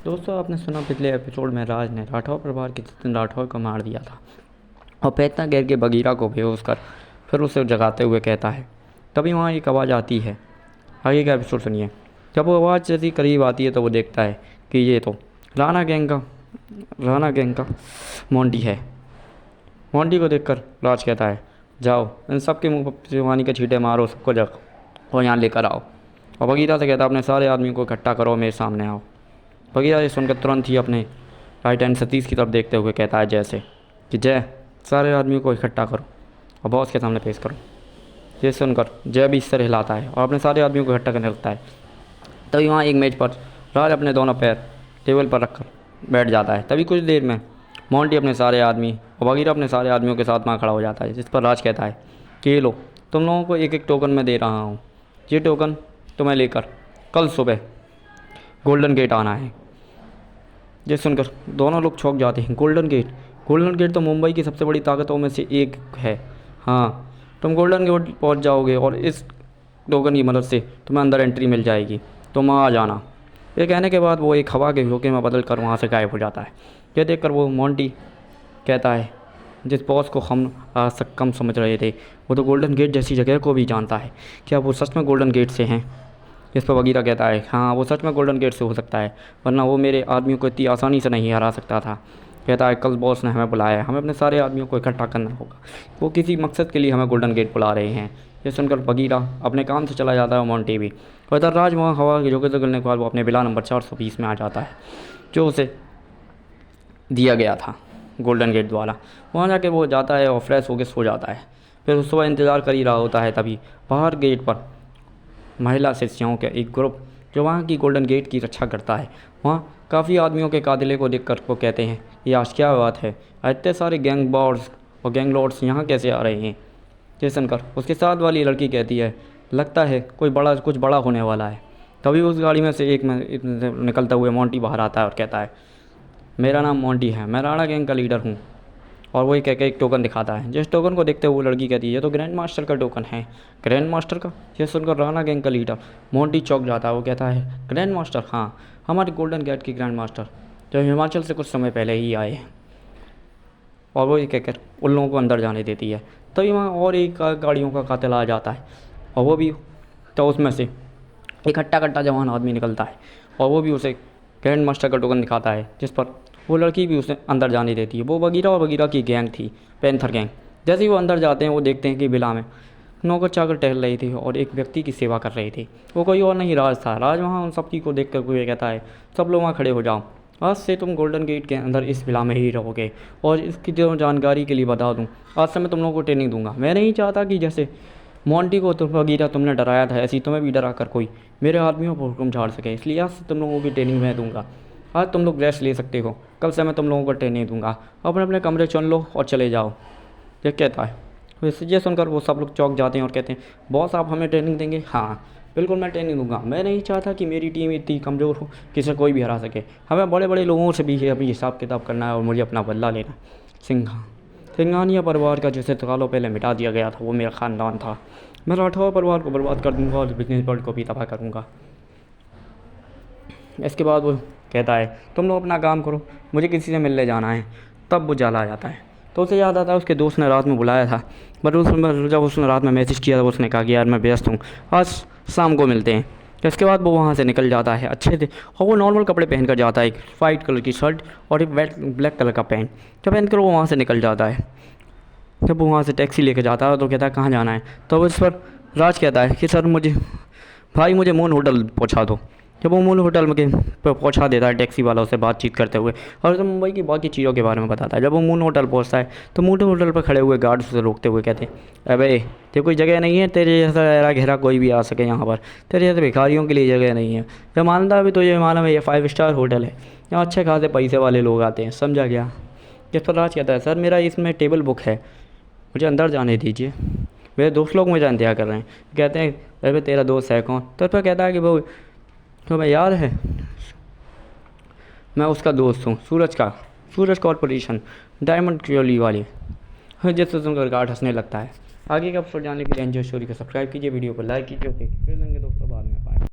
दोस्तों, आपने सुना पिछले एपिसोड में राज ने राठौर परिवार के जितिन राठौर को मार दिया था और पैतना गिर के बगीरा को बेहोश कर फिर उसे जगाते हुए कहता है। तभी वहाँ एक आवाज़ आती है। आगे का एपिसोड सुनिए। जब वो आवाज़ जैसी करीब आती है तो वो देखता है कि ये तो राणा गैंग का मोंटी है। मोंटी को देखकर राज कहता है, जाओ इन सब के मुँह पर जवानी के छींटे मारो, सबको जग और यहाँ लेकर आओ। और बगीरा से कहता है, अपने सारे आदमियों को इकट्ठा करो, मेरे सामने आओ। बगीरा ये सुनकर तुरंत ही अपने राइट हैंड सतीश की तरफ देखते हुए कहता है, जैसे कि जय, सारे आदमियों को इकट्ठा करो और बॉस के सामने पेश करो। ये सुनकर जय भी इस तरह हिलाता है और अपने सारे आदमियों को इकट्ठा करने लगता है। तभी वहाँ एक मेज पर राज अपने दोनों पैर टेबल पर रखकर बैठ जाता है। तभी कुछ देर में मोंटी अपने सारे आदमी और बगीरा अपने सारे आदमियों के साथ वहाँ खड़ा हो जाता है, जिस पर राज कहता है कि ये लो, तुम लोगों को एक एक टोकन मैं दे रहा हूँ। ये टोकन तुम्हें लेकर कल सुबह गोल्डन गेट आना है। ये सुनकर दोनों लोग चौंक जाते हैं। गोल्डन गेट तो मुंबई की सबसे बड़ी ताकतों में से एक है। हाँ, तुम गोल्डन गेट पहुंच जाओगे और इस टोकन की मदद से तुम्हें अंदर एंट्री मिल जाएगी, तुम आ जाना। ये कहने के बाद वो एक हवा के झोंके में बदल कर वहाँ से गायब हो जाता है। यह देखकर वो मोंटी कहता है, जिस बॉस को हम आज तक कम समझ रहे थे, वो तो गोल्डन गेट जैसी जगह को भी जानता है। क्या वो सच में गोल्डन गेट से हैं? इस पर बगीरा कहता है, हाँ वो सच में गोल्डन गेट से हो सकता है, वरना वो मेरे आदमियों को इतनी आसानी से नहीं हरा सकता था। कहता है, कल बॉस ने हमें बुलाया है, हमें अपने सारे आदमियों को इकट्ठा करना होगा। वो किसी मकसद के लिए हमें गोल्डन गेट बुला रहे हैं। ये सुनकर बगीरा अपने काम से चला जाता है और मोंटी भी। और इधर राज वहाँ हवा के झोंके से गुजरने के बाद वो अपने विला नंबर 420 में आ जाता है, जो उसे दिया गया था गोल्डन गेट द्वारा। वहाँ जाके वो जाता है और फ्रेश होकर सो जाता है। फिर सुबह इंतज़ार कर ही रहा होता है, तभी बाहर गेट पर महिला शिष्यों के एक ग्रुप जो वहाँ की गोल्डन गेट की रक्षा करता है, वहाँ काफ़ी आदमियों के कातिले को देखकर वो कहते हैं, ये आज क्या बात है, इतने सारे गैंग बॉस और गैंग लॉर्ड्स यहाँ कैसे आ रहे हैं। ये सुनकर उसके साथ वाली लड़की कहती है, लगता है कुछ बड़ा होने वाला है। तभी उस गाड़ी में से एक में निकलता हुए मोंटी बाहर आता है और कहता है, मेरा नाम मोंटी है, मैं राणा गैंग का लीडर हूँ। और वही कह के एक टोकन दिखाता है। जिस टोकन को देखते हुए वो लड़की कहती है, ये तो ग्रैंड मास्टर का टोकन है। ग्रैंड मास्टर का? यह सुनकर राणा गैंग का लीडर मोंटी चौंक जाता है। वो कहता है, ग्रैंड मास्टर? हाँ, हमारे गोल्डन गेट की ग्रैंड मास्टर, जो हिमाचल से कुछ समय पहले ही आए हैं। और वो ये कहकर उन लोगों को अंदर जाने देती है। तभी वहाँ और एक गाड़ियों का कातिल आ जाता है और वो भी, तो उसमें से एक हट्टा कट्टा जवान आदमी निकलता है और वो भी उसे ग्रैंड मास्टर का टोकन दिखाता है, जिस पर वो लड़की भी उसे अंदर जाने देती है। वो बगीरा और बगीरा की गैंग थी, पैंथर गैंग। जैसे ही वो अंदर जाते हैं, वो देखते हैं कि विला में नौकर चाकर टहल रहे थे और एक व्यक्ति की सेवा कर रहे थे। वो कोई और नहीं, राज था। राज वहाँ उन सब की को देख कर हुए कहता है, सब लोग वहाँ खड़े हो जाओ, आज से तुम गोल्डन गेट के अंदर इस विला में ही रहोगे। और इसकी जो जानकारी के लिए बता दूँ, आज से मैं तुम लोगों को ट्रेनिंग दूंगा। मैं नहीं चाहता कि जैसे मोंटी को तुम बगीरा तुमने डराया था, ऐसी तुम्हें भी डरा कर कोई मेरे आदमियों पर हुक्म झाड़ सके। इसलिए आज से तुम लोगों की ट्रेनिंग मैं दूंगा। आज तुम लोग रेस्ट ले सकते हो, कल से मैं तुम लोगों को ट्रेनिंग दूंगा। अपने अपने कमरे चुन लो और चले जाओ। ये कहता है। वैसे ये सुनकर वो सब लोग चौंक जाते हैं और कहते हैं, बॉस आप हमें ट्रेनिंग देंगे? हाँ बिल्कुल, मैं ट्रेनिंग दूंगा। मैं नहीं चाहता कि मेरी टीम इतनी कमज़ोर हो कि इसे कोई भी हरा सके। हमें बड़े बड़े लोगों से भी अभी हिसाब किताब करना है और मुझे अपना बदला लेना है। सिंघानिया परिवार का जिसे सालों पहले मिटा दिया गया था, वो मेरा ख़ानदान था। मैं राठौर परिवार को बर्बाद कर दूंगा और बिजनेस वर्ल्ड को भी तबाह करूँगा। इसके बाद वो कहता है, तुम लोग अपना काम करो, मुझे किसी से मिलने जाना है। तब वो चला जाता है। तो उसे याद आता है उसके दोस्त ने रात में बुलाया था, बट जब उसने रात में मैसेज किया तो उसने कहा कि यार मैं व्यस्त हूँ, आज शाम को मिलते हैं। इसके बाद वो वहाँ से निकल जाता है अच्छे से, और वो नॉर्मल कपड़े पहन कर जाता है, एक वाइट कलर की शर्ट और एक ब्लैक कलर का पैंट। जब पहन कर वो वहाँ से निकल जाता है। जब वो वहाँ से टैक्सी लेकर जाता है तो कहता है, कहाँ जाना है? तो इस पर राज कहता है कि सर मुझे मून होटल पहुँचा दो। जब वो मून होटल में पहुँचा देता है टैक्सी वाला उसे बातचीत करते हुए, और उसे मुंबई की बाकी चीज़ों के बारे में बताता है। जब वो मून होटल पहुँचता है तो मून होटल पर खड़े हुए गार्ड उसे रोकते हुए कहते हैं, अबे ये कोई जगह नहीं है तेरे जैसा गहरा घेरा कोई भी आ सके यहाँ पर, तेरे जैसे भिखारियों के लिए जगह नहीं है। जब मानता भी तो ये मालूम है, ये 5 स्टार होटल है, यहाँ अच्छे खासे पैसे वाले लोग आते हैं, समझा गया? जिस पर राज कहता है, सर मेरा इसमें टेबल बुक है, मुझे अंदर जाने दीजिए, मेरे दोस्त लोग मुझे इंतजार कर रहे हैं। कहते हैं, अरे तेरा दोस्त है कौन? तो इस पर कहता है कि वो तुम्हें याद है, मैं उसका दोस्त हूँ, सूरज कॉर्पोरेशन, डायमंड ज्वेलरी वाली। जिससे सुनकर गार्ड हंसने लगता है। आगे का एपिसोड जानने के लिए एंजॉय स्टोरी को सब्सक्राइब कीजिए, वीडियो को लाइक कीजिए। फिर लेंगे दोस्तों बाद में, बाय।